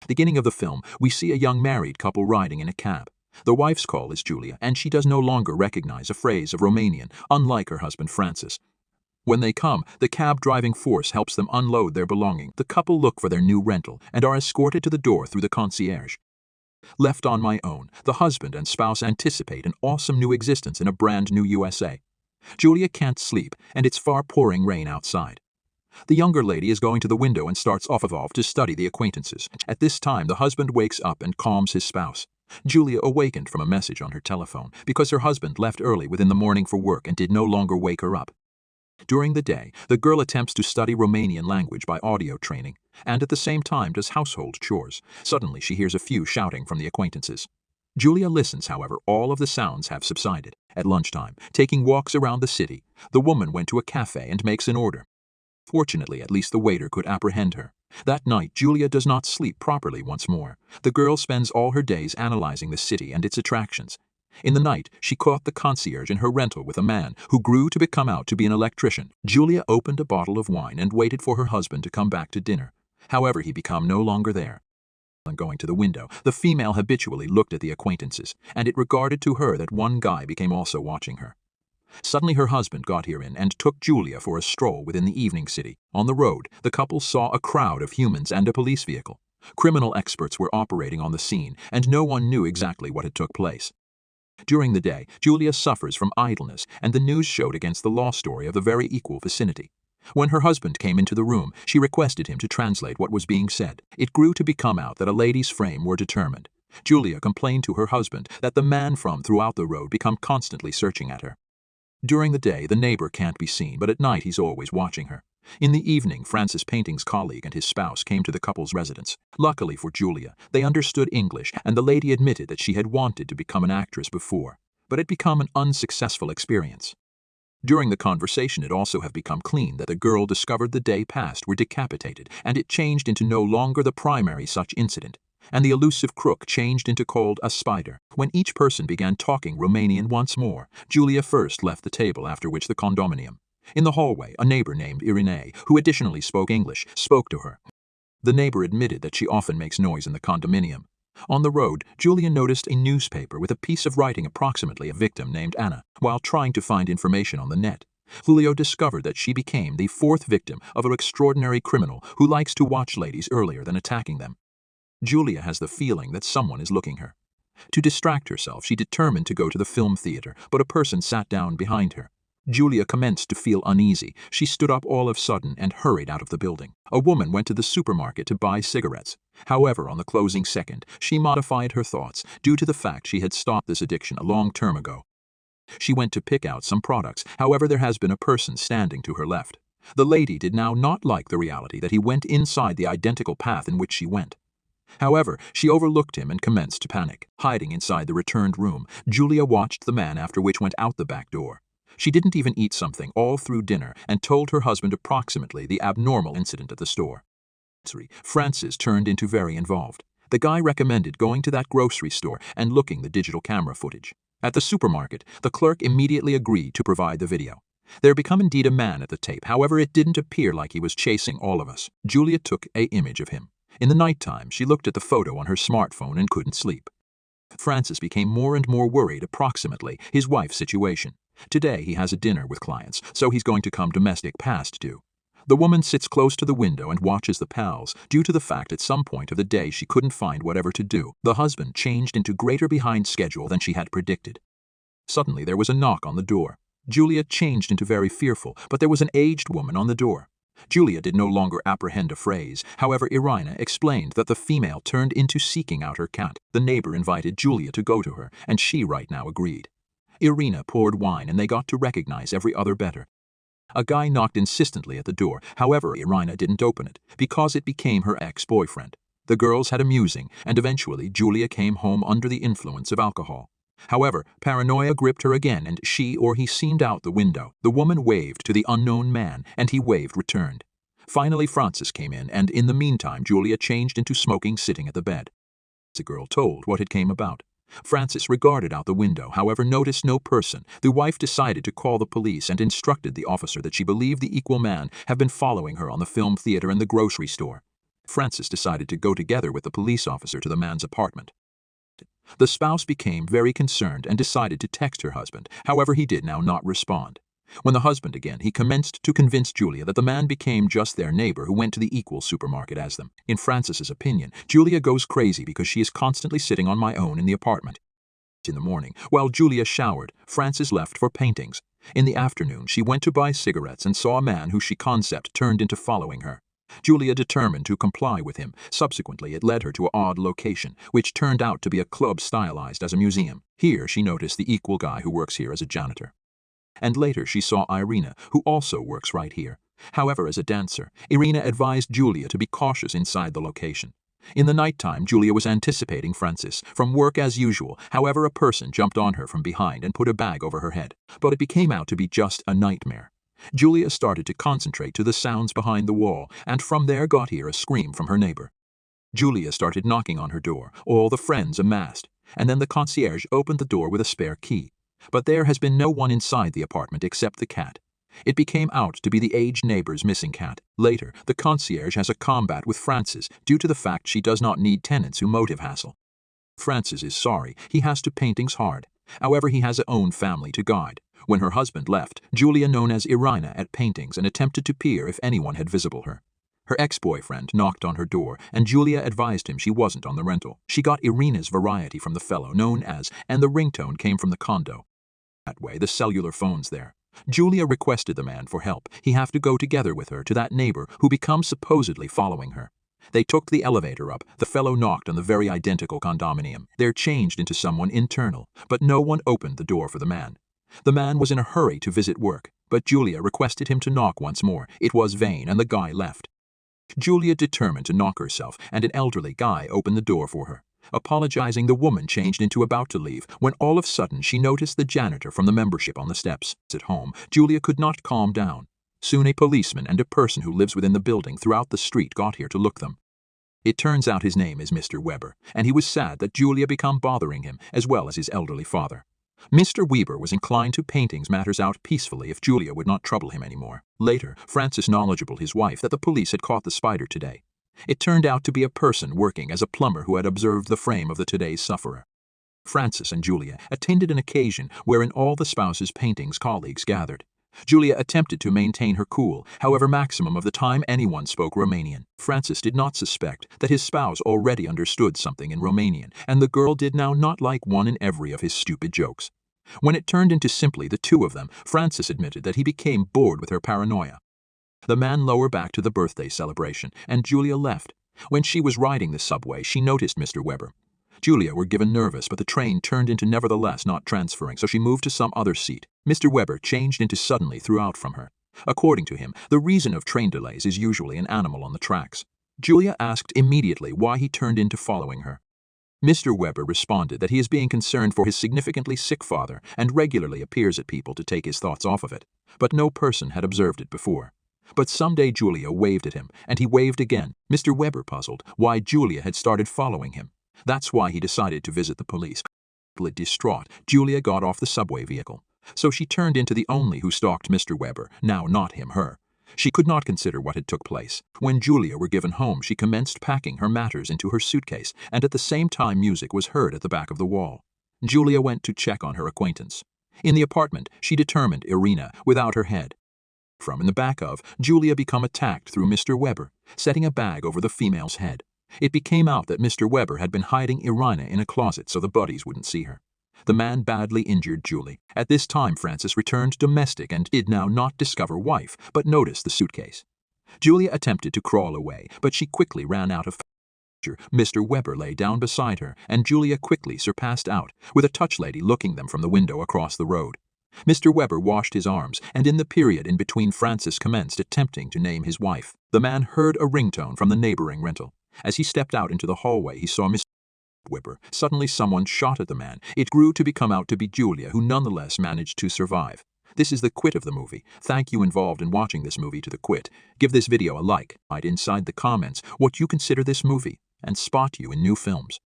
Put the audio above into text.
Beginning of the film, we see a young married couple riding in a cab. The wife's call is Julia, and she does no longer recognize a phrase of Romanian, unlike her husband Francis. When they come, the cab driving force helps them unload their belongings. The couple look for their new rental and are escorted to the door through the concierge. Left on my own, the husband and spouse anticipate an awesome new existence in a brand new USA. Julia can't sleep, and it's far pouring rain outside. The younger lady is going to the window and starts off to study the acquaintances. At this time, the husband wakes up and calms his spouse. Julia awakened from a message on her telephone because her husband left early within the morning for work and did no longer wake her up. During the day, the girl attempts to study Romanian language by audio training, and at the same time does household chores. Suddenly she hears a few shouting from the acquaintances. Julia listens, however, all of the sounds have subsided. At lunchtime, taking walks around the city, the woman went to a cafe and makes an order. Fortunately, at least the waiter could apprehend her. That night, Julia does not sleep properly once more. The girl spends all her days analyzing the city and its attractions. In the night, she caught the concierge in her rental with a man who grew to become out to be an electrician. Julia opened a bottle of wine and waited for her husband to come back to dinner. However, he became no longer there. On going to the window, the female habitually looked at the acquaintances, and it regarded to her that one guy became also watching her. Suddenly her husband got herein and took Julia for a stroll within the evening city. On the road, the couple saw a crowd of humans and a police vehicle. Criminal experts were operating on the scene, and no one knew exactly what had took place. During the day, Julia suffers from idleness, and the news showed against the law story of the very equal vicinity. When her husband came into the room, she requested him to translate what was being said. It grew to become out that a lady's frame were determined. Julia complained to her husband that the man from throughout the road become constantly searching at her. During the day, the neighbor can't be seen, but at night he's always watching her. In the evening, Francis Painting's colleague and his spouse came to the couple's residence. Luckily for Julia, they understood English, and the lady admitted that she had wanted to become an actress before, but had become an unsuccessful experience. During the conversation, it also have become clean that the girl discovered the day past were decapitated, and it changed into no longer the primary such incident, and the elusive crook changed into called a spider. When each person began talking Romanian once more, Julia first left the table, after which the condominium. In the hallway, a neighbor named Irene, who additionally spoke English, spoke to her. The neighbor admitted that she often makes noise in the condominium. On the road, Julia noticed a newspaper with a piece of writing approximately a victim named Anna. While trying to find information on the net, Julio discovered that she became the fourth victim of an extraordinary criminal who likes to watch ladies earlier than attacking them. Julia has the feeling that someone is looking her. To distract herself, she determined to go to the film theater, but a person sat down behind her. Julia commenced to feel uneasy. She stood up all of a sudden and hurried out of the building. A woman went to the supermarket to buy cigarettes. However, on the closing second, she modified her thoughts due to the fact she had stopped this addiction a long term ago. She went to pick out some products. However, there has been a person standing to her left. The lady did now not like the reality that he went inside the identical path in which she went. However, she overlooked him and commenced to panic. Hiding inside the returned room, Julia watched the man, after which went out the back door. She didn't even eat something all through dinner and told her husband approximately the abnormal incident at the store. Francis turned into very involved. The guy recommended going to that grocery store and looking the digital camera footage. At the supermarket, the clerk immediately agreed to provide the video. There became indeed a man at the tape. However, it didn't appear like he was chasing all of us. Julia took an image of him. In the nighttime, she looked at the photo on her smartphone and couldn't sleep. Francis became more and more worried approximately his wife's situation. Today he has a dinner with clients, so he's going to come domestic past due. The woman sits close to the window and watches the pals, due to the fact at some point of the day she couldn't find whatever to do. The husband changed into greater behind schedule than she had predicted. Suddenly there was a knock on the door. Julia changed into very fearful, but there was an aged woman on the door. Julia did no longer apprehend a phrase. However, Irina explained that the female turned into seeking out her cat. The neighbor invited Julia to go to her, and she right now agreed. Irina poured wine and they got to recognize every other better. A guy knocked insistently at the door. However, Irina didn't open it, because it became her ex-boyfriend. The girls had a musing, and eventually Julia came home under the influence of alcohol. However, paranoia gripped her again, and she or he seemed out the window. The woman waved to the unknown man, and he waved returned. Finally, Francis came in, and in the meantime, Julia changed into smoking, sitting at the bed. The girl told what it came about. Francis regarded out the window, however noticed no person. The wife decided to call the police and instructed the officer that she believed the equal man had been following her on the film theater and the grocery store. Frances decided to go together with the police officer to the man's apartment. The spouse became very concerned and decided to text her husband. However, he did now not respond. When the husband again, he commenced to convince Julia that the man became just their neighbor who went to the equal supermarket as them. In Frances's opinion, Julia goes crazy because she is constantly sitting on my own in the apartment. In the morning, while Julia showered, Frances left for paintings. In the afternoon, she went to buy cigarettes and saw a man who she concept turned into following her. Julia determined to comply with him. Subsequently, it led her to an odd location, which turned out to be a club stylized as a museum. Here, she noticed the equal guy who works here as a janitor. And later, she saw Irina, who also works right here. However, as a dancer, Irina advised Julia to be cautious inside the location. In the nighttime, Julia was anticipating Frances from work as usual. However, a person jumped on her from behind and put a bag over her head. But it became out to be just a nightmare. Julia started to concentrate to the sounds behind the wall, and from there got here a scream from her neighbor. Julia started knocking on her door, all the friends amassed, and then the concierge opened the door with a spare key. But there has been no one inside the apartment except the cat. It became out to be the aged neighbor's missing cat. Later, the concierge has a combat with Frances due to the fact she does not need tenants who motive hassle. Frances is sorry, he has to paintings hard. However, he has a own family to guide. When her husband left, Julia, known as Irina, at paintings and attempted to peer if anyone had visible her. Her ex-boyfriend knocked on her door, and Julia advised him she wasn't on the rental. She got Irina's variety from the fellow known as, and the ringtone came from the condo. That way, the cellular phone's there. Julia requested the man for help. He have to go together with her to that neighbor who becomes supposedly following her. They took the elevator up. The fellow knocked on the very identical condominium. They're changed into someone internal, but no one opened the door for the man. The man was in a hurry to visit work, but Julia requested him to knock once more. It was vain, and the guy left. Julia determined to knock herself, and an elderly guy opened the door for her. Apologizing, the woman changed into about to leave, when all of a sudden she noticed the janitor from the membership on the steps. At home, Julia could not calm down. Soon a policeman and a person who lives within the building throughout the street got here to look them. It turns out his name is Mr. Weber, and he was sad that Julia became bothering him, as well as his elderly father. Mr. Weber was inclined to paintings matters out peacefully if Julia would not trouble him anymore. Later, Frances knowledgeable his wife that the police had caught the spider today. It turned out to be a person working as a plumber who had observed the frame of the today's sufferer. Frances and Julia attended an occasion wherein all the spouse's paintings colleagues gathered. Julia attempted to maintain her cool, however maximum of the time anyone spoke Romanian. Frances did not suspect that his spouse already understood something in Romanian, and the girl did now not like one in every of his stupid jokes. When it turned into simply the two of them, Frances admitted that he became bored with her paranoia. The man lowered back to the birthday celebration, and Julia left. When she was riding the subway, she noticed Mr. Weber. Julia were given nervous, but the train turned into nevertheless not transferring, so she moved to some other seat. Mr. Weber changed into suddenly threw out from her. According to him, the reason of train delays is usually an animal on the tracks. Julia asked immediately why he turned into following her. Mr. Weber responded that he is being concerned for his significantly sick father and regularly appears at people to take his thoughts off of it, but no person had observed it before. But someday Julia waved at him, and he waved again. Mr. Weber puzzled why Julia had started following him. That's why he decided to visit the police. Distraught, Julia got off the subway vehicle. So she turned into the only who stalked Mr. Weber, now not him, her. She could not consider what had took place. When Julia were given home, she commenced packing her matters into her suitcase, and at the same time music was heard at the back of the wall. Julia went to check on her acquaintance. In the apartment, she determined Irina, without her head. From in the back of, Julia become attacked through Mr. Weber, setting a bag over the female's head. It became out that Mr. Weber had been hiding Irina in a closet so the buddies wouldn't see her. The man badly injured Julie. At this time, Frances returned domestic and did now not discover wife, but noticed the suitcase. Julia attempted to crawl away, but she quickly ran out of Mr. Weber lay down beside her, and Julia quickly surpassed out, with a touch lady looking them from the window across the road. Mr. Weber washed his arms, and in the period in between Frances commenced attempting to name his wife. The man heard a ringtone from the neighboring rental. As he stepped out into the hallway, he saw Mr. Weber. Suddenly someone shot at the man. It grew to become out to be Julia, who nonetheless managed to survive. This is the quit of the movie. Thank you involved in watching this movie to the quit. Give this video a like. Write inside the comments what you consider this movie, and spot you in new films.